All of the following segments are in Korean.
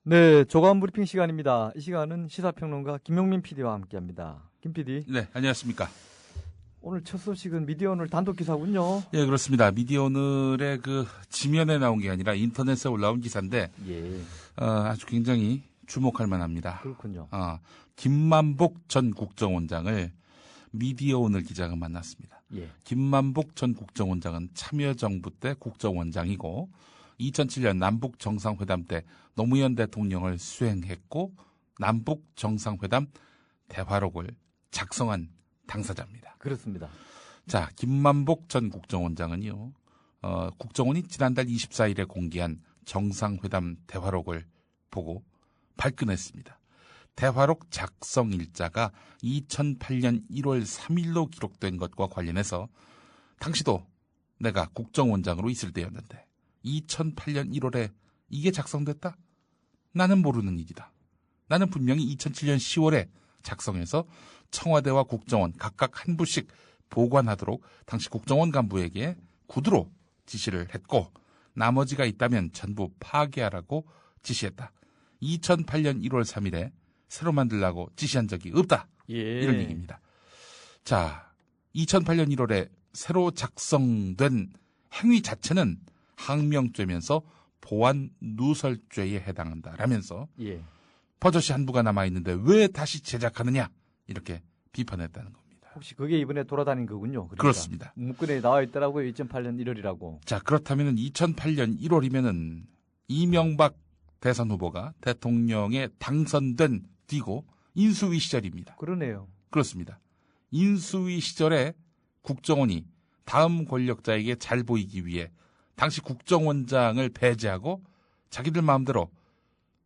네, 조간 브리핑 시간입니다. 이 시간은 시사평론가 김용민 PD와 함께합니다. 김 PD. 네, 안녕하십니까. 오늘 첫 소식은 미디어오늘 단독 기사군요. 예, 그렇습니다. 미디어오늘의 그 지면에 나온 게 아니라 인터넷에 올라온 기사인데, 예. 아주 굉장히 주목할 만합니다. 그렇군요. 김만복 전 국정원장을 미디어오늘 기자가 만났습니다. 예. 김만복 전 국정원장은 참여정부 때 국정원장이고 2007년 남북 정상회담 때 노무현 대통령을 수행했고 남북 정상회담 대화록을 작성한 당사자입니다. 그렇습니다. 자, 김만복 전 국정원장은요, 국정원이 지난달 24일에 공개한 정상회담 대화록을 보고 발끈했습니다. 대화록 작성 일자가 2008년 1월 3일로 기록된 것과 관련해서 당시도 내가 국정원장으로 있을 때였는데 2008년 1월에 이게 작성됐다? 나는 모르는 일이다. 나는 분명히 2007년 10월에 작성해서 청와대와 국정원 각각 한 부씩 보관하도록 당시 국정원 간부에게 구두로 지시를 했고 나머지가 있다면 전부 파괴하라고 지시했다. 2008년 1월 3일에 새로 만들라고 지시한 적이 없다. 예. 이런 얘기입니다. 자, 2008년 1월에 새로 작성된 행위 자체는 항명죄면서 보안 누설죄에 해당한다라면서 예. 버젓이 한부가 남아있는데 왜 다시 제작하느냐 이렇게 비판했다는 겁니다. 혹시 그게 이번에 돌아다닌 거군요. 그러니까. 그렇습니다. 문건에 나와 있더라고요. 2008년 1월이라고. 자, 그렇다면 2008년 1월이면은 이명박 대선 후보가 대통령에 당선된 뒤고 인수위 시절입니다. 그러네요. 그렇습니다. 인수위 시절에 국정원이 다음 권력자에게 잘 보이기 위해 당시 국정원장을 배제하고 자기들 마음대로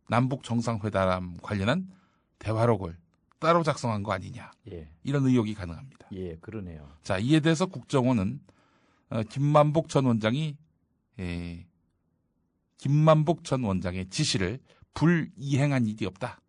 남북 정상회담 관련한 대화록을 따로 작성한 거 아니냐. 예. 이런 의혹이 가능합니다. 예, 그러네요. 자, 이에 대해서 국정원은 김만복 전 원장이 김만복 전 원장의 지시를 불이행한 일이 없다.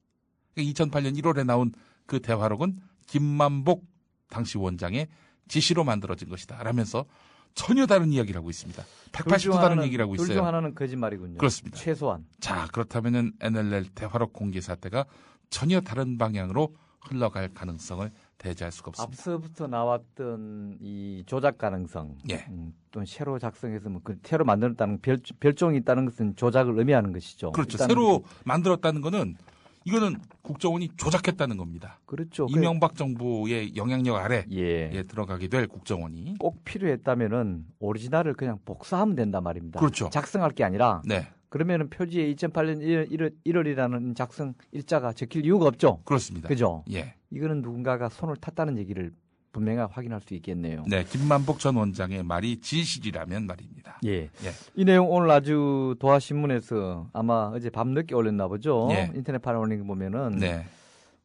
2008년 1월에 나온 그 대화록은 김만복 당시 원장의 지시로 만들어진 것이다. 라면서 전혀 다른 이야기를 하고 있습니다. 180도 다른 얘기를 하고 있어요. 둘 중 하나는 거짓말이군요. 그렇습니다. 최소한. 자, 그렇다면은 NLL 대화록 공개 사태가 전혀 다른 방향으로 흘러갈 가능성을 배제할 수가 없습니다. 앞서부터 나왔던 이 조작 가능성, 예. 또 새로 작성해서 그 새로 만들었다는 별종이 있다는 것은 조작을 의미하는 것이죠. 그렇죠. 새로 만들었다는 거는 이거는 국정원이 조작했다는 겁니다. 그렇죠. 이명박 정부의 영향력 아래 예. 들어가게 될 국정원이 꼭 필요했다면은 오리지널을 그냥 복사하면 된단 말입니다. 그렇죠. 작성할 게 아니라. 네. 그러면은 표지에 2008년 1월이라는 작성 일자가 적힐 이유가 없죠. 그렇습니다. 그죠? 예. 이거는 누군가가 손을 탔다는 얘기를 분명하게 확인할 수 있겠네요. 네, 김만복 전 원장의 말이 진실이라면 말입니다. 예. 예. 이 내용 오늘 아주 도하신문에서 아마 어제 밤늦게 올렸나 보죠. 예. 인터넷판에 올린 거 보면은 네.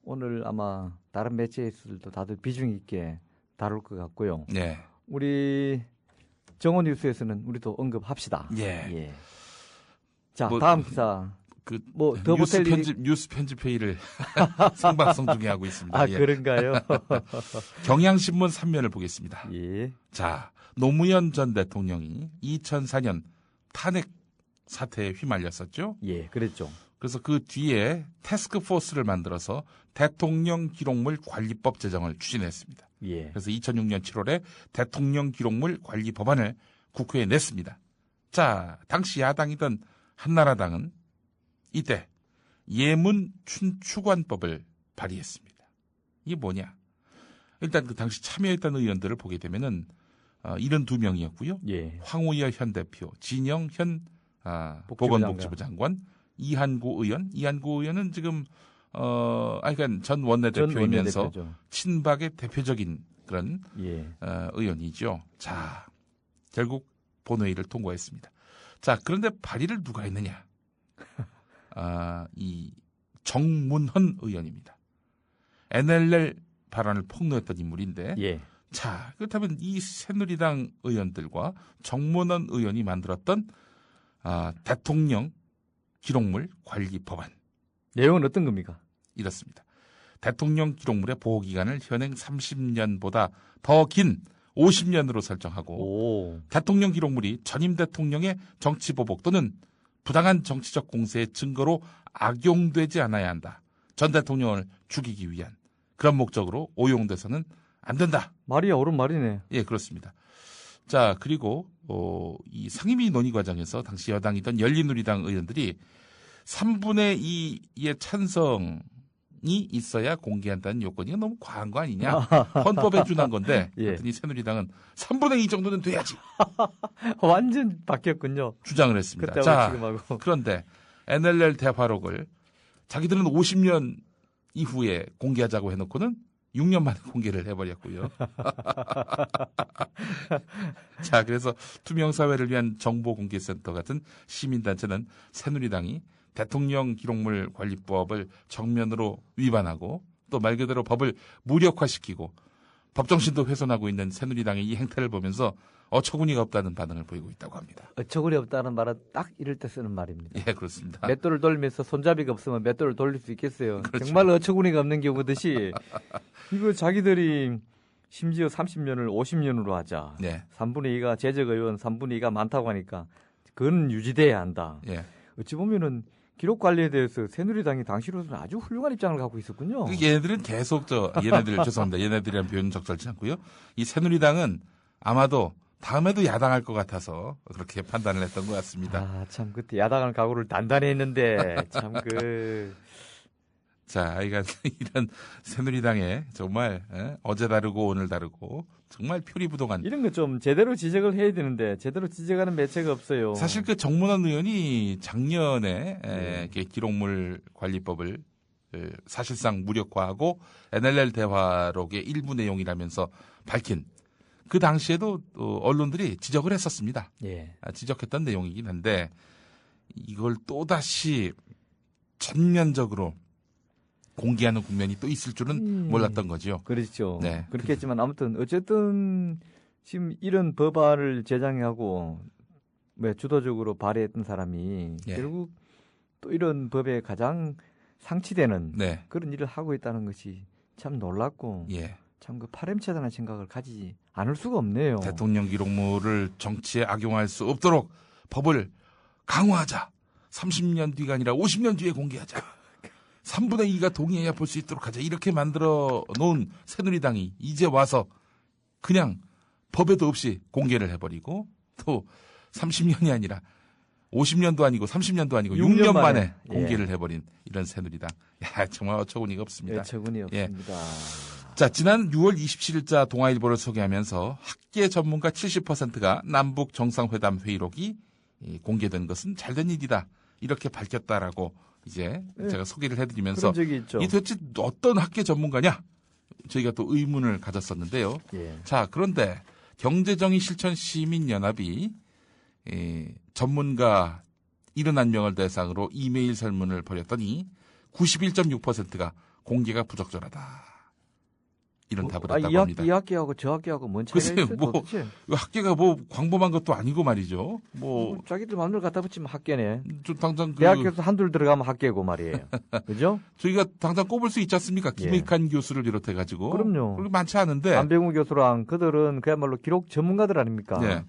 오늘 아마 다른 매체에서도 다들 비중 있게 다룰 것 같고요. 네. 우리 정오 뉴스에서는 우리도 언급합시다. 예. 예. 자, 다음 기사. 더 뉴스 편집 회의를 생방송 중에 하고 있습니다. 아, 예. 그런가요? 경향신문 3면을 보겠습니다. 예. 자, 노무현 전 대통령이 2004년 탄핵 사태에 휘말렸었죠. 예, 그랬죠. 그래서 그 뒤에 태스크포스를 만들어서 대통령 기록물 관리법 제정을 추진했습니다. 예. 그래서 2006년 7월에 대통령 기록물 관리 법안을 국회에 냈습니다. 자, 당시 야당이던 한나라당은 이때 예문 춘추관법을 발의했습니다. 이게 뭐냐? 일단 그 당시 참여했던 의원들을 보게 되면은 72명이었고요. 예. 황우여 현 대표, 진영 현 보건복지부 장관, 이한구 의원은 지금 그러니까 전 원내대표이면서 친박의 대표적인 그런 예. 의원이죠. 자, 결국 본회의를 통과했습니다. 자, 그런데 발의를 누가 했느냐? 이 정문헌 의원입니다. NLL 발언을 폭로했던 인물인데, 예. 자, 그렇다면 이 새누리당 의원들과 정문헌 의원이 만들었던 대통령 기록물 관리 법안. 내용은 어떤 겁니까? 이렇습니다. 대통령 기록물의 보호 기간을 현행 30년보다 더 긴 50년으로 설정하고 대통령 기록물이 전임 대통령의 정치 보복 또는 부당한 정치적 공세의 증거로 악용되지 않아야 한다. 전 대통령을 죽이기 위한 그런 목적으로 오용돼서는 안 된다. 말이 옳은 말이네. 예, 그렇습니다. 자, 그리고 이 상임위 논의 과정에서 당시 여당이던 열린우리당 의원들이 3분의 2의 찬성이 있어야 공개한다는 요건이 너무 과한 거 아니냐. 헌법에 준한 건데 예. 그랬더니 새누리당은 3분의 2 정도는 돼야지 완전 바뀌었군요. 주장을 했습니다. 그때하고 자, 지금하고. 그런데 NLL 대화록을 자기들은 50년 이후에 공개하자고 해놓고는 6년 만에 공개를 해버렸고요. 자, 그래서 투명사회를 위한 정보공개센터 같은 시민단체는 새누리당이 대통령 기록물 관리법을 정면으로 위반하고 또 말 그대로 법을 무력화시키고 법정신도 훼손하고 있는 새누리당의 이 행태를 보면서 어처구니가 없다는 반응을 보이고 있다고 합니다. 어처구니 없다는 말은 딱 이럴 때 쓰는 말입니다. 예, 그렇습니다. 맷돌을 돌리면서 손잡이가 없으면 맷돌을 돌릴 수 있겠어요. 그렇죠. 정말 어처구니가 없는 경우듯이 이거 자기들이 심지어 30년을 50년으로 하자. 네. 3분의 2가 재적 의원 3분의 2가 많다고 하니까 그건 유지돼야 한다. 예. 어찌 보면은 기록 관리에 대해서 새누리당이 당시로서는 아주 훌륭한 입장을 갖고 있었군요. 얘네들은 계속 얘네들 죄송합니다. 얘네들이란 표현은 적절치 않고요. 이 새누리당은 아마도 다음에도 야당할 것 같아서 그렇게 판단을 했던 것 같습니다. 아, 참 그때 야당할 각오를 단단히 했는데 참 자, 하여간 이런 새누리당의 정말 어제 다르고 오늘 다르고 정말 표리부동한 이런 거 좀 제대로 지적을 해야 되는데 제대로 지적하는 매체가 없어요. 사실 그 정문원 의원이 작년에 이렇게 기록물 관리법을 사실상 무력화하고 NLL 대화록의 일부 내용이라면서 밝힌 그 당시에도 언론들이 지적을 했었습니다. 예. 지적했던 내용이긴 한데 이걸 또다시 전면적으로 공개하는 국면이 또 있을 줄은 몰랐던 거죠. 그렇죠. 네. 그렇겠지만 아무튼 어쨌든 지금 이런 법안을 제정하고 주도적으로 발의했던 사람이 예. 결국 또 이런 법에 가장 상치되는 네. 그런 일을 하고 있다는 것이 참 놀랍고 예. 참 그 파렴치하다는 생각을 가지지 않을 수가 없네요. 대통령 기록물을 정치에 악용할 수 없도록 법을 강화하자. 30년 뒤가 아니라 50년 뒤에 공개하자. 3분의 2가 동의해야 볼 수 있도록 하자. 이렇게 만들어 놓은 새누리당이 이제 와서 그냥 법에도 없이 공개를 해버리고 또 30년이 아니라 50년도 아니고 30년도 아니고 6년 만에 공개를 해버린 이런 새누리당. 야, 정말 어처구니가 없습니다. 어처구니 없습니다. 자, 지난 6월 27일자 동아일보를 소개하면서 학계 전문가 70%가 남북 정상회담 회의록이 공개된 것은 잘된 일이다. 이렇게 밝혔다라고 이제 제가 소개를 해드리면서 그런 적이 있죠. 이 도대체 어떤 학계 전문가냐? 저희가 또 의문을 가졌었는데요. 예. 자, 그런데 경제정의실천시민연합이 전문가 71명을 대상으로 이메일 설문을 벌였더니 91.6%가 공개가 부적절하다. 이런 답을 했다고 합니다. 이 학기하고 저 학기하고 뭔 차이가 글쎄요, 있어요? 도대체? 학계가 광범한 것도 아니고 말이죠. 자기들 마음대로 갖다 붙이면 학계네. 좀 당장 대학교에서 한둘 들어가면 학계고 말이에요. 그죠? 저희가 당장 꼽을 수 있지 않습니까? 김익한 교수를 비롯해가지고. 그럼요. 그리고 많지 않은데. 안병우 교수랑 그들은 그야말로 기록 전문가들 아닙니까? 네.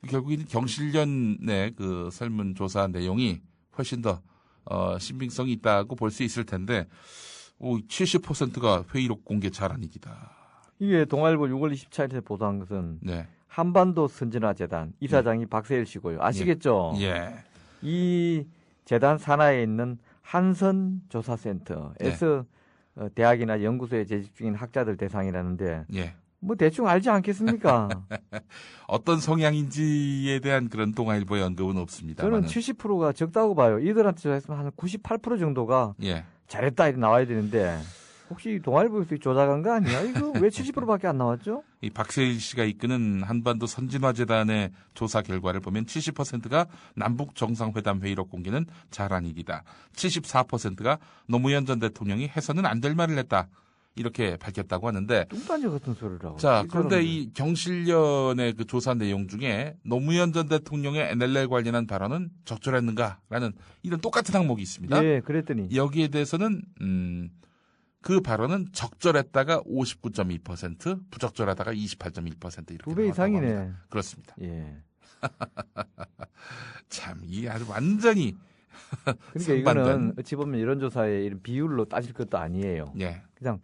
결국에는 경실련의 그 설문조사 내용이 훨씬 더 신빙성이 있다고 볼 수 있을 텐데 70%가 회의록 공개 잘한이기다. 이게 동아일보 6월 24일에 보도한 것은 네. 한반도 선진화재단 이사장이 박세일 씨고요. 아시겠죠? 예. 이 재단 산하에 있는 한선조사센터에서 대학이나 연구소에 재직 중인 학자들 대상이라는데 예. 뭐 대충 알지 않겠습니까? 어떤 성향인지에 대한 그런 동아일보의 언급은 없습니다. 저는 70%가 적다고 봐요. 이들한테 조사했으면 한 98% 정도가 예. 잘했다 이렇게 나와야 되는데 혹시 동아일보에서 조작한 거 아니야? 이거 왜 70%밖에 안 나왔죠? 이 박세일 씨가 이끄는 한반도 선진화재단의 조사 결과를 보면 70%가 남북 정상회담 회의록 공개는 잘한 일이다. 74%가 노무현 전 대통령이 해서는 안 될 말을 했다. 이렇게 밝혔다고 하는데. 뚱딴지 같은 소리를 하고. 자, 그런데 이 경실련의 그 조사 내용 중에 노무현 전 대통령의 NLL 관련한 발언은 적절했는가라는 이런 똑같은 항목이 있습니다. 예, 그랬더니. 여기에 대해서는 그 발언은 적절했다가 59.2%, 부적절하다가 28.1% 이렇게 2배 이상이네. 그렇습니다. 예. 참, 이 아주 완전히 그러니까 상반된. 이거는 어찌 보면 여론조사의 이런 비율로 따질 것도 아니에요. 예, 그냥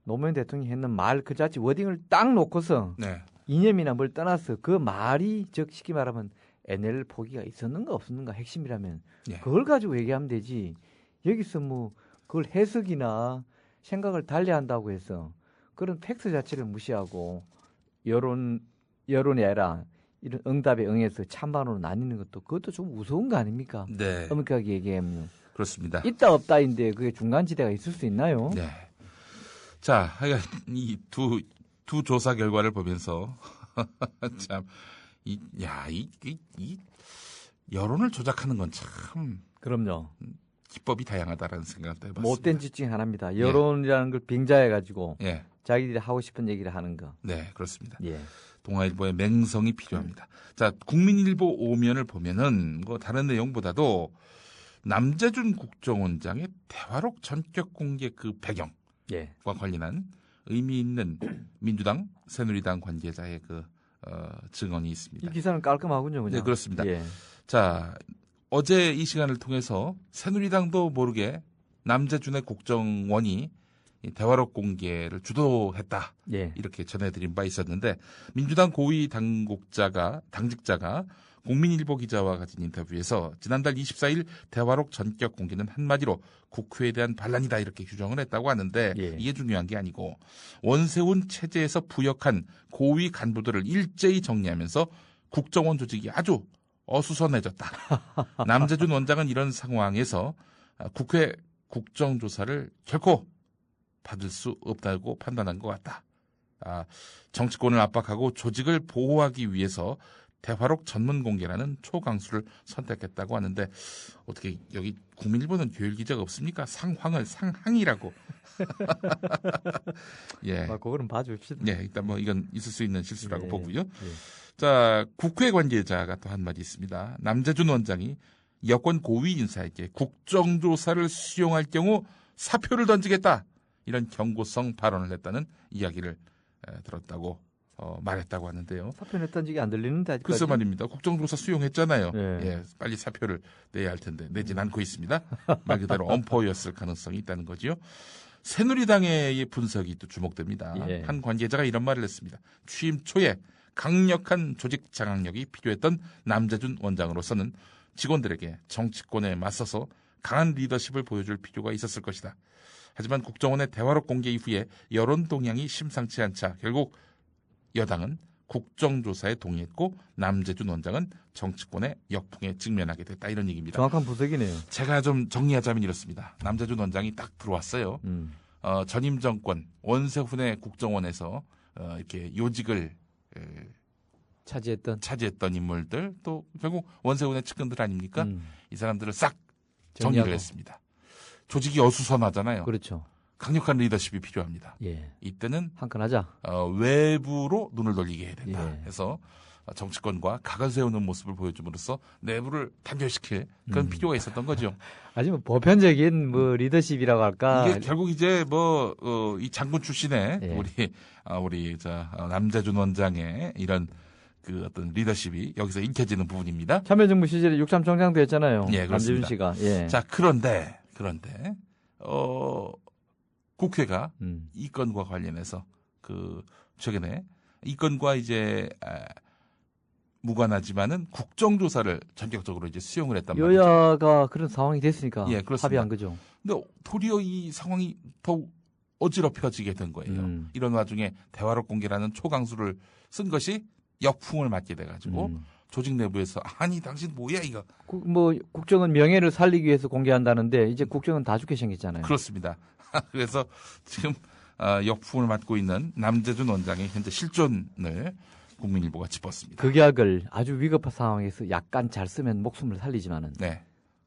노무현 대통령이 했는 말 그 자체 워딩을 딱 놓고서 네, 이념이나 뭘 떠나서 그 말이 즉 쉽게 말하면 NL 포기가 있었는가 없었는가 핵심이라면 예. 그걸 가지고 얘기하면 되지. 여기서 뭐 그걸 해석이나 생각을 달리한다고 해서 그런 팩트 자체를 무시하고 여론이 아니라 이런 응답에 응해서 찬반으로 나뉘는 것도 그것도 좀 무서운 거 아닙니까? 네, 엄격하게 얘기하면 그렇습니다. 있다 없다인데 그게 중간지대가 있을 수 있나요? 네. 자, 이 두 조사 결과를 보면서 참, 이 여론을 조작하는 건 참 그럼요. 기법이 다양하다라는 생각을 해봤습니다. 못된 짓 중에 하나입니다. 여론이라는 걸 빙자해가지고 예, 자기들이 하고 싶은 얘기를 하는 거. 네, 그렇습니다. 예. 동아일보의 맹성이 필요합니다. 자, 국민일보 5면을 보면은 뭐 다른 내용보다도 남재준 국정원장의 대화록 전격 공개 그 배경과 예. 관련한 의미 있는 민주당, 새누리당 관계자의 그 증언이 이 있습니다. 기사는 깔끔하군요. 그냥. 네, 그렇습니다. 예. 자, 어제 이 시간을 통해서 새누리당도 모르게 남재준의 국정원이 이 대화록 공개를 주도했다. 예. 이렇게 전해드린 바 있었는데 민주당 고위 당직자가 국민일보 기자와 가진 인터뷰에서 지난달 24일 대화록 전격 공개는 한마디로 국회에 대한 반란이다 이렇게 규정을 했다고 하는데 예. 이게 중요한 게 아니고 원세훈 체제에서 부역한 고위 간부들을 일제히 정리하면서 국정원 조직이 아주 어수선해졌다. 남재준 원장은 이런 상황에서 국회 국정조사를 결코 받을 수 없다고 판단한 것 같다. 정치권을 압박하고 조직을 보호하기 위해서 대화록 전문 공개라는 초강수를 선택했다고 하는데 어떻게 여기 국민일보는 교일 기자가 없습니까? 상황을 상항이라고. 예. 그거는 봐줍시다. 예, 일단 뭐 이건 있을 수 있는 실수라고 예. 보고요. 예. 자, 국회 관계자가 또 한마디 있습니다. 남재준 원장이 여권 고위 인사에게 국정조사를 수용할 경우 사표를 던지겠다. 이런 경고성 발언을 했다는 이야기를 들었다고 말했다고 하는데요. 사표 냈다는 얘기 안 들리는데 아직까지. 글쎄 말입니다. 국정조사 수용했잖아요. 예. 예, 빨리 사표를 내야 할 텐데 내진 않고 있습니다. 말 그대로 엄포였을 가능성이 있다는 거지요. 새누리당의 분석이 또 주목됩니다. 예. 한 관계자가 이런 말을 했습니다. 취임 초에 강력한 조직 장악력이 필요했던 남재준 원장으로서는 직원들에게 정치권에 맞서서 강한 리더십을 보여줄 필요가 있었을 것이다. 하지만 국정원의 대화록 공개 이후에 여론 동향이 심상치 않자 결국 여당은 국정조사에 동의했고 남재준 원장은 정치권의 역풍에 직면하게 됐다. 이런 얘기입니다. 정확한 분석이네요. 제가 좀 정리하자면 이렇습니다. 남재준 원장이 딱 들어왔어요. 전임 정권 원세훈의 국정원에서 이렇게 요직을 차지했던 인물들 또 결국 원세훈의 측근들 아닙니까? 이 사람들을 싹 정리를 정리하고. 했습니다. 조직이 어수선하잖아요. 그렇죠. 강력한 리더십이 필요합니다. 예. 이때는 한 건 하자. 외부로 눈을 돌리게 해야 된다. 예. 해서 정치권과 각을 세우는 모습을 보여줌으로써 내부를 단결시킬 그런 필요가 있었던 거죠. 아주 뭐 보편적인 뭐 리더십이라고 할까. 이게 결국 이제 이 장군 출신의 예. 우리 남재준 원장의 이런 그 어떤 리더십이 여기서 읽혀지는 부분입니다. 참여정부 시절에 63 총장도 했잖아요. 예, 그렇습니다. 남재준 씨가. 예. 자, 그런데 국회가 이 건과 관련해서 최근에 이 건과 이제 무관하지만은 국정조사를 전격적으로 이제 수용을 했단 말이죠. 여야가 그런 상황이 됐으니까 예, 그렇습니다. 합의한 거죠. 근데 도리어 이 상황이 더욱 어지럽혀지게 된 거예요. 이런 와중에 대화록 공개라는 초강수를 쓴 것이 역풍을 맞게 돼가지고 조직 내부에서 아니 당신 뭐야 이거. 국정은 명예를 살리기 위해서 공개한다는데 이제 국정은 다 죽게 생겼잖아요. 그렇습니다. 그래서 지금 역풍을 맞고 있는 남재준 원장의 현재 실존을 국민일보가 짚었습니다. 극약을 아주 위급한 상황에서 약간 잘 쓰면 목숨을 살리지만은 네.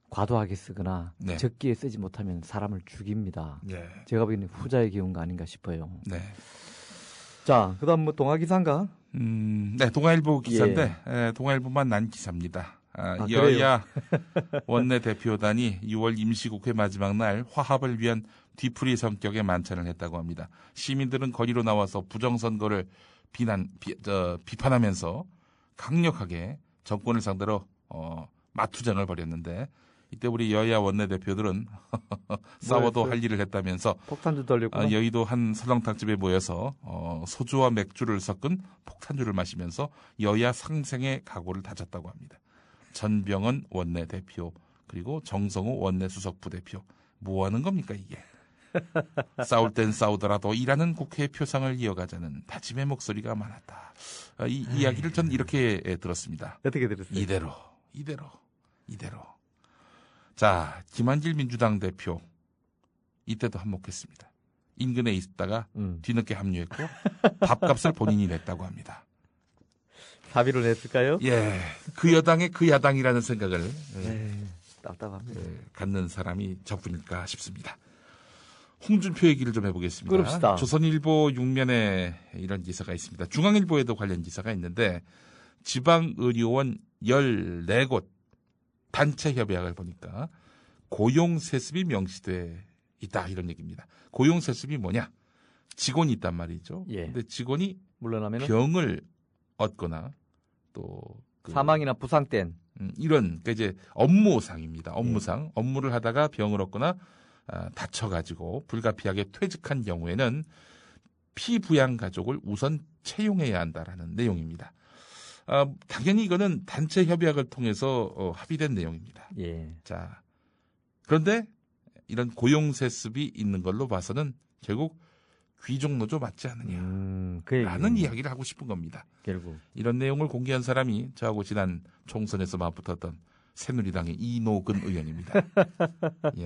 과도하게 쓰거나 네. 적기에 쓰지 못하면 사람을 죽입니다. 네. 제가 보기에는 후자의 기운가 아닌가 싶어요. 네. 자, 그다음 동아기사인가? 네, 동아일보 기사인데 동아일보만 난 기사입니다. 여야 원내 대표단이 6월 임시국회 마지막 날 화합을 위한 뒤풀이 성격의 만찬을 했다고 합니다. 시민들은 거리로 나와서 부정선거를 비판하면서 강력하게 정권을 상대로 맞투쟁을 벌였는데 이때 우리 여야 원내대표들은 싸워도 할 일을 했다면서 폭탄주 돌렸구나. 여의도 한 설렁탕집에 모여서 소주와 맥주를 섞은 폭탄주를 마시면서 여야 상생의 각오를 다졌다고 합니다. 전병헌 원내대표 그리고 정성호 원내수석 부대표 뭐 하는 겁니까 이게. 싸울 땐 싸우더라도 일하는 국회의 표상을 이어가자는 다짐의 목소리가 많았다. 이 이야기를 전 이렇게 들었습니다. 어떻게 들었어요? 이대로. 자, 김한길 민주당 대표 이때도 한몫했습니다. 인근에 있다가 뒤늦게 합류했고 밥값을 본인이 냈다고 합니다. 사비를 냈을까요? 예, 그 여당의 그 야당이라는 생각을 답답합니다. 갖는 사람이 저뿐일까 싶습니다. 홍준표 얘기를 좀 해보겠습니다. 그럽시다. 조선일보 6면에 이런 기사가 있습니다. 중앙일보에도 관련 기사가 있는데 지방의료원 14곳 단체 협약을 보니까 고용세습이 명시돼 있다 이런 얘기입니다. 고용세습이 뭐냐? 직원이 있단 말이죠. 예. 근데 직원이 물러나면 병을 얻거나 또 사망이나 부상 땐 이런 그러니까 이제 업무상입니다. 업무상 업무를 하다가 병을 얻거나 다쳐가지고 불가피하게 퇴직한 경우에는 피부양 가족을 우선 채용해야 한다라는 내용입니다. 당연히 이거는 단체 협약을 통해서 합의된 내용입니다. 예. 자, 그런데 이런 고용세습이 있는 걸로 봐서는 결국 귀족노조 맞지 않느냐라는 이야기를 하고 싶은 겁니다. 결국 이런 내용을 공개한 사람이 저하고 지난 총선에서 맞붙었던 새누리당의 이노근 의원입니다. 예.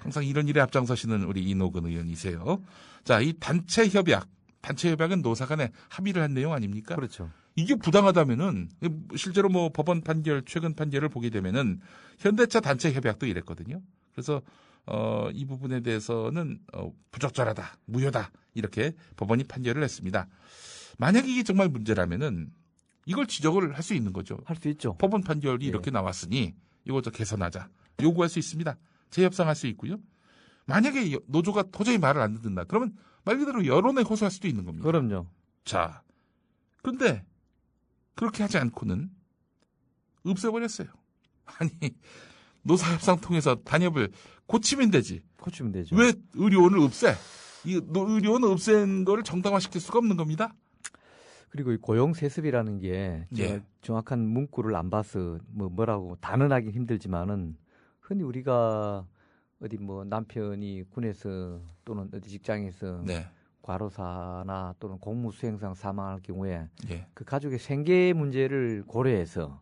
항상 이런 일에 앞장서시는 우리 이노근 의원이세요. 자, 이 단체 협약은 노사 간에 합의를 한 내용 아닙니까? 그렇죠. 이게 부당하다면은 실제로 뭐 법원 판결, 최근 판결을 보게 되면은 현대차 단체 협약도 이랬거든요. 그래서 이 부분에 대해서는 부적절하다, 무효다 이렇게 법원이 판결을 했습니다. 만약 이게 정말 문제라면은 이걸 지적을 할 수 있는 거죠. 할 수 있죠. 법원 판결이 이렇게 나왔으니 이거 좀 개선하자. 요구할 수 있습니다. 재협상할 수 있고요. 만약에 노조가 도저히 말을 안 듣는다. 그러면 말 그대로 여론에 호소할 수도 있는 겁니다. 그럼요. 자, 그런데 그렇게 하지 않고는 없애버렸어요. 아니, 노사협상 통해서 단협을 고치면 되지. 고치면 되죠. 왜 의료원을 없애? 이 의료원을 없앤 거를 정당화시킬 수가 없는 겁니다. 그리고 이 고용세습이라는 게 예. 정확한 문구를 안 봐서 뭐라고 단언하기 힘들지만은 흔히 우리가 어디 뭐 남편이 군에서 또는 어디 직장에서 네. 과로사나 또는 공무 수행상 사망할 경우에 예. 그 가족의 생계 문제를 고려해서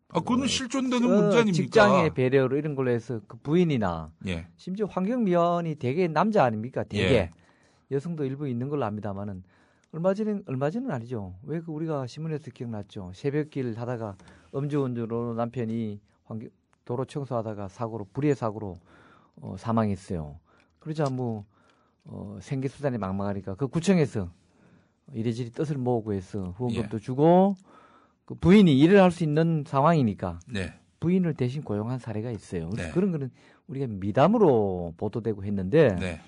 그거는 실존되는 문제 아닙니까? 직장의 배려로 이런 걸로 해서 그 부인이나 예. 심지어 환경미화원이 대개 남자 아닙니까? 대개 예. 여성도 일부 있는 걸로 압니다만은 얼마 전은 아니죠. 왜 그 우리가 신문에서 기억났죠. 새벽길 하다가 음주운전으로 남편이 도로 청소하다가 불의의 사고로 사망했어요. 그러자 뭐 생계 수단이 막막하니까 그 구청에서 이래저래 뜻을 모으고 해서 후원금도 주고 그 부인이 일을 할 수 있는 상황이니까 네. 부인을 대신 고용한 사례가 있어요. 그래서 네. 그런 거는 우리가 미담으로 보도되고 했는데 네.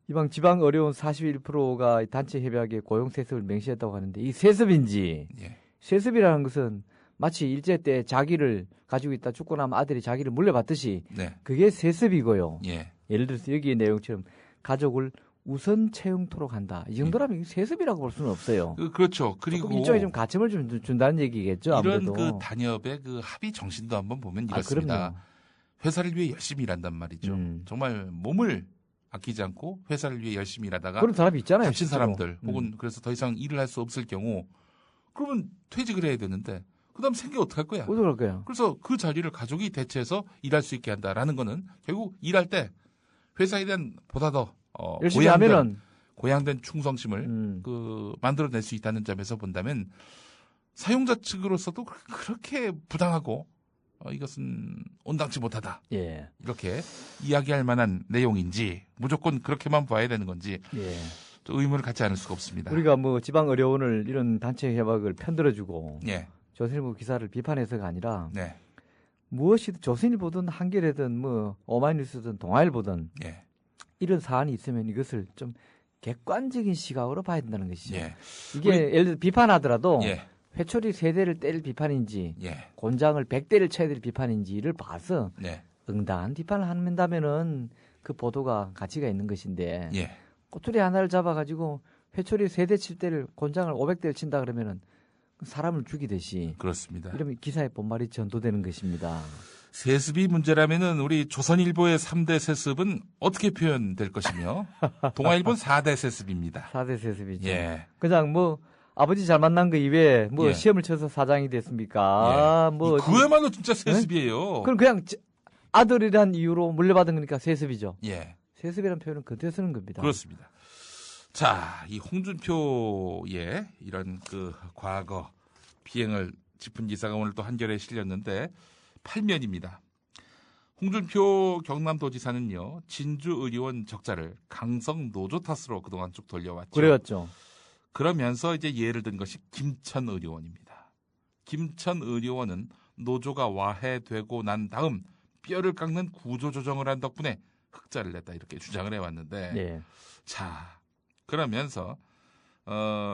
이방 지방 의료원 41%가 단체 협약에 고용 세습을 명시했다고 하는데 이 세습인지 예. 세습이라는 것은 마치 일제 때 자기를 가지고 있다 죽고 나면 아들이 자기를 물려받듯이 네. 그게 세습이고요. 예. 예를 들어서 여기의 내용처럼 가족을 우선 채용토록 한다. 이 정도라면 세습이라고 볼 수는 없어요. 그렇죠. 그리고 일종의 좀 가점을 준다는 얘기겠죠. 아무래도. 이런 그 단협의 그 합의 정신도 한번 보면 이렇습니다. 그럼요. 회사를 위해 열심히 일한단 말이죠. 정말 몸을 아끼지 않고 회사를 위해 열심히 일하다가 그런 사람이 있잖아요. 다친 실제로. 사람들 혹은 그래서 더 이상 일을 할 수 없을 경우 그러면 퇴직을 해야 되는데 그다음 생계 어떻게 할 거야? 어떻게 할 거야? 그래서 그 자리를 가족이 대체해서 일할 수 있게 한다라는 거는 결국 일할 때 회사에 대한 보다 더 열심히 하면은 고양된 충성심을 만들어낼 수 있다는 점에서 본다면 사용자 측으로서도 그렇게 부당하고 이것은 온당치 못하다. 예. 이렇게 이야기할 만한 내용인지 무조건 그렇게만 봐야 되는 건지 예. 또 의문을 갖지 않을 수가 없습니다. 우리가 뭐 지방 의료원을 이런 단체 협약을 편들어주고 예. 조선일보 기사를 비판해서가 아니라 네. 무엇이든 조선일보든 한겨레든 뭐 오마이뉴스든 동아일보든 예. 이런 사안이 있으면 이것을 좀 객관적인 시각으로 봐야 된다는 것이죠. 예. 이게 예를 들어 비판하더라도 예. 회초리 3대를 때릴 비판인지 예. 곤장을 100대를 쳐야 될 비판인지를 봐서 네. 응당한 비판을 한다면은 그 보도가 가치가 있는 것인데 예. 꼬투리 하나를 잡아가지고 회초리 3대 칠 때를 곤장을 500대를 친다 그러면은 사람을 죽이듯이 그렇습니다. 이러면 기사의 본말이 전도되는 것입니다. 세습이 문제라면은 우리 조선일보의 3대 세습은 어떻게 표현될 것이며 동아일보는 4대 세습입니다. 4대 세습이죠. 예. 그냥 뭐 아버지 잘 만난 거 이외에 뭐 예. 시험을 쳐서 사장이 됐습니까? 뭐 그야말로 진짜 세습이에요. 그럼 그냥 아들이란 이유로 물려받은 거니까 세습이죠. 예. 세습이라는 표현은 그때 쓰는 겁니다. 그렇습니다. 자, 이 홍준표의 이런 그 과거 비행을 짚은 기사가 오늘 또 한겨레에 실렸는데 8면입니다. 홍준표 경남도지사는요, 진주의료원 적자를 강성 노조 탓으로 그동안 쭉 돌려왔죠. 그래였죠. 그러면서 이제 예를 든 것이 김천의료원입니다. 김천의료원은 노조가 와해되고 난 다음 뼈를 깎는 구조조정을 한 덕분에 흑자를 냈다 이렇게 주장을 해왔는데 예. 자, 그러면서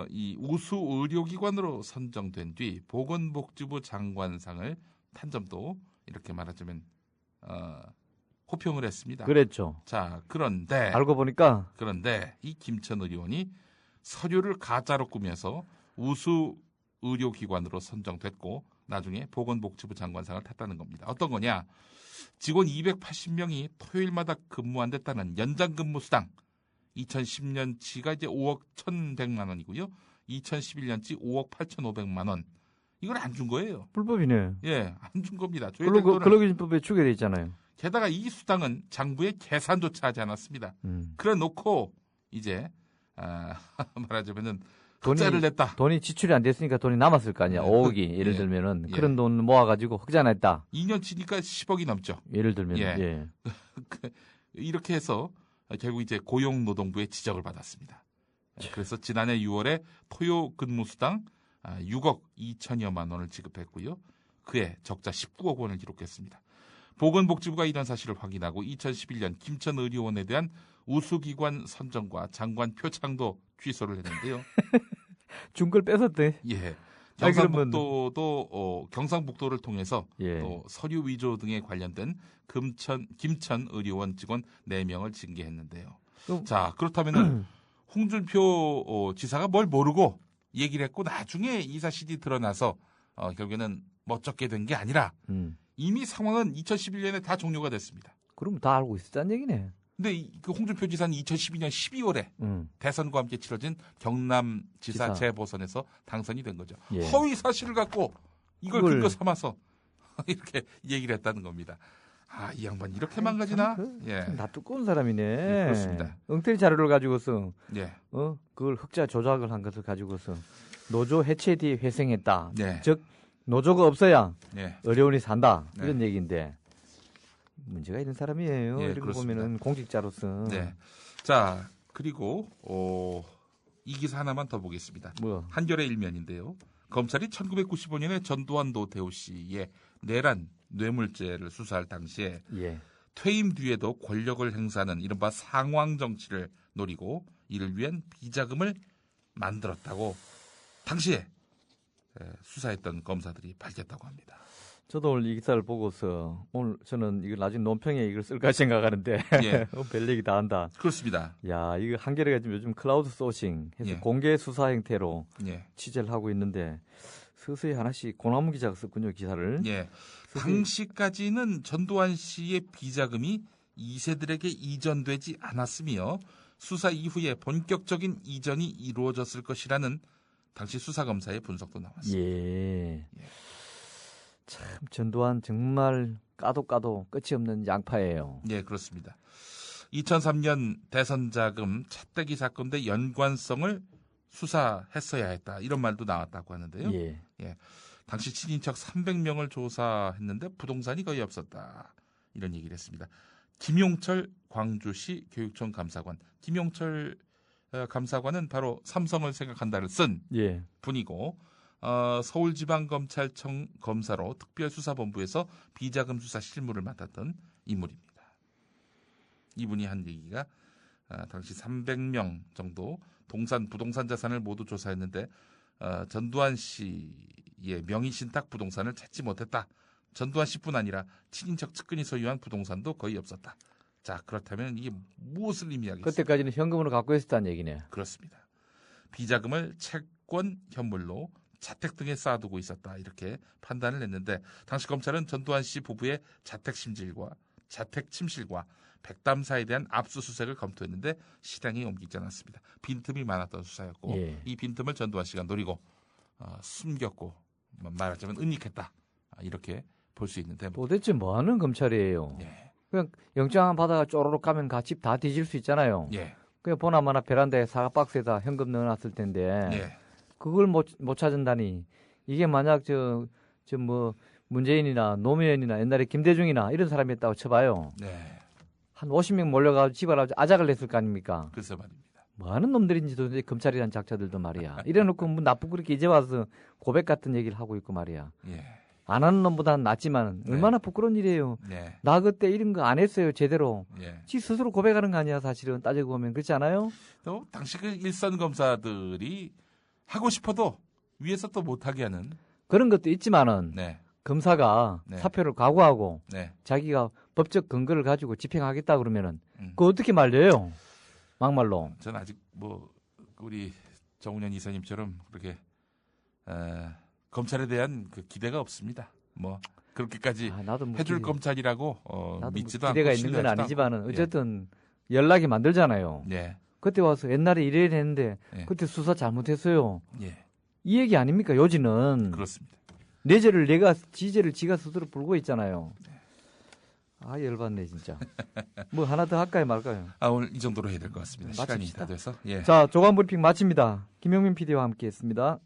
이 우수 의료기관으로 선정된 뒤 보건복지부 장관상을 탄 점도 이렇게 말하자면 호평을 했습니다. 그랬죠. 자, 그런데 알고 보니까 이 김천 의료원이 서류를 가짜로 꾸며서 우수 의료기관으로 선정됐고 나중에 보건복지부 장관상을 탔다는 겁니다. 어떤 거냐? 직원 280명이 토요일마다 근무한댔다는 연장근무 수당 2010년치가 이제 5억 1,100만 원이고요. 2011년치 5억 8,500만 원. 이걸 안 준 거예요. 불법이네. 예, 안 준 겁니다. 근로기준법에 추게 돼 있잖아요. 게다가 이 수당은 장부에 계산조차 하지 않았습니다. 그래 놓고 이제 말하자면은 흑자를 냈다. 돈이 지출이 안 됐으니까 돈이 남았을 거 아니야. 네. 5억이 예를 예. 들면은 예. 그런 돈 모아가지고 흑자 냈다. 2년치니까 10억이 넘죠. 예를 들면 예. 이렇게 해서 결국 이제 고용노동부의 지적을 받았습니다. 그래서 지난해 6월에 토요 근무수당 6억 2천여만 원을 지급했고요. 그해 적자 19억 원을 기록했습니다. 보건복지부가 이런 사실을 확인하고 2011년 김천의료원에 대한 우수기관 선정과 장관 표창도 취소를 했는데요. 준 걸 뺏었대. 예. 아니, 경상북도를 통해서 예. 또 서류 위조 등에 관련된 김천 의료원 직원 4명을 징계했는데요. 자, 그렇다면 홍준표 지사가 뭘 모르고 얘기를 했고 나중에 이 사실이 드러나서 결국에는 멋쩍게 된 게 아니라 이미 상황은 2011년에 다 종료가 됐습니다. 그럼 다 알고 있었다는 얘기네. 근데 그 홍준표 지사는 2012년 12월에 대선과 함께 치러진 경남지사 재보선에서 당선이 된 거죠. 예. 허위 사실을 갖고 이걸 근거 삼아서 이렇게 얘기를 했다는 겁니다. 이 양반 이렇게 망가지나? 나 두꺼운 사람이네. 예, 그렇습니다. 엉터리 자료를 가지고서 예. 그걸 흑자 조작을 한 것을 가지고서 노조 해체 뒤에 회생했다. 네. 즉 노조가 없어야 예. 의료원이 산다. 네. 이런 얘기인데 문제가 있는 사람이에요. 예, 이렇게 그렇습니다. 보면은 공직자로서. 네. 자, 그리고 이 기사 하나만 더 보겠습니다. 뭐? 한겨레 일면인데요. 검찰이 1995년에 전두환 노태우 씨의 내란 뇌물죄를 수사할 당시에 예. 퇴임 뒤에도 권력을 행사하는 이른바 상황 정치를 노리고 이를 위한 비자금을 만들었다고 당시에 수사했던 검사들이 밝혔다고 합니다. 저도 오늘 이 기사를 보고서 오늘 저는 이걸 나중에 논평에 이걸 쓸까 생각하는데 예. 별 얘기 다 한다. 그렇습니다. 야, 이거 한겨레가 지금 요즘 클라우드 소싱 해서 예. 공개 수사 형태로 예. 취재를 하고 있는데 서서히 하나씩 고나무 기자가 썼군요, 기사를. 예. 당시까지는 전두환 씨의 비자금이 2세들에게 이전되지 않았으며 수사 이후에 본격적인 이전이 이루어졌을 것이라는 당시 수사검사의 분석도 나왔습니다. 예. 참 전두환 정말 까도 끝이 없는 양파예요. 예, 그렇습니다. 2003년 대선 자금 차떼기 사건 대 연관성을 수사했어야 했다. 이런 말도 나왔다고 하는데요. 예. 당시 친인척 300명을 조사했는데 부동산이 거의 없었다. 이런 얘기를 했습니다. 김용철 광주시 교육청 감사관. 김용철 감사관은 바로 삼성을 생각한다를 쓴 예. 분이고 서울지방검찰청 검사로 특별수사본부에서 비자금 수사 실무를 맡았던 인물입니다. 이분이 한 얘기가 당시 300명 정도 부동산 자산을 모두 조사했는데 전두환 씨의 명의신탁 부동산을 찾지 못했다. 전두환 씨뿐 아니라 친인척 측근이 소유한 부동산도 거의 없었다. 자, 그렇다면 이게 무엇을 의미하겠습니까? 그때까지는 현금으로 갖고 있었다는 얘기네. 그렇습니다. 비자금을 채권, 현물로 자택 등에 쌓아두고 있었다. 이렇게 판단을 했는데 당시 검찰은 전두환 씨 부부의 자택 침실과 백담사에 대한 압수수색을 검토했는데 실행에 옮기지 않았습니다. 빈틈이 많았던 수사였고 예. 이 빈틈을 전두환 씨가 노리고 숨겼고 말하자면 은닉했다. 이렇게 볼 수 있는데 도대체 뭐 하는 검찰이에요? 예. 그냥 영장 한 받아가 쪼르륵 가면 집 다 뒤질 수 있잖아요. 예. 그냥 보나마나 베란다에 사과 박스에다 현금 넣어놨을 텐데 예. 그걸 못 찾은다니 이게 만약 뭐 문재인이나 노무현이나 옛날에 김대중이나 이런 사람이었다고 쳐봐요. 네. 한 50명 몰려가지고 집을 아작을 냈을 거 아닙니까? 글쎄 말입니다. 뭐 하는 놈들인지 도대체 검찰이란 작자들도 말이야. 이래놓고 뭐 나쁘고 그렇게 이제 와서 고백 같은 얘기를 하고 있고 말이야. 예. 안 하는 놈보다는 낫지만 네. 얼마나 부끄러운 일이에요. 네. 나 그때 이런 거 안 했어요 제대로. 예. 지 스스로 고백하는 거 아니야 사실은 따지고 보면 그렇지 않아요? 또 당시 그 일선 검사들이 하고 싶어도 위에서 또 못하게 하는 그런 것도 있지만은 네. 검사가 네. 사표를 각오하고 네. 자기가 법적 근거를 가지고 집행하겠다 그러면은 음. 그거 어떻게 말려요? 막말로. 저는 아직 뭐 우리 정운현 이사님처럼 그렇게 검찰에 대한 그 기대가 없습니다. 뭐 그렇게까지 나도 뭐 해줄 검찰이라고 나도 믿지도 뭐 않고 기대가 있는 건 신뢰하지도 아니지만은 않고. 어쨌든 연락이 만들잖아요. 예. 그때 와서 옛날에 이래야 했는데 예. 그때 수사 잘못했어요. 예. 이 얘기 아닙니까? 요지는 그렇습니다. 내 죄를 지죄를 지가 스스로 불고 있잖아요. 아 열받네 진짜. 뭐 하나 더 할까요 말까요? 오늘 이 정도로 해야 될 것 같습니다. 시간이 마칩시다. 다 돼서. 예. 자 조간 브리핑 마칩니다. 김영민 PD와 함께했습니다.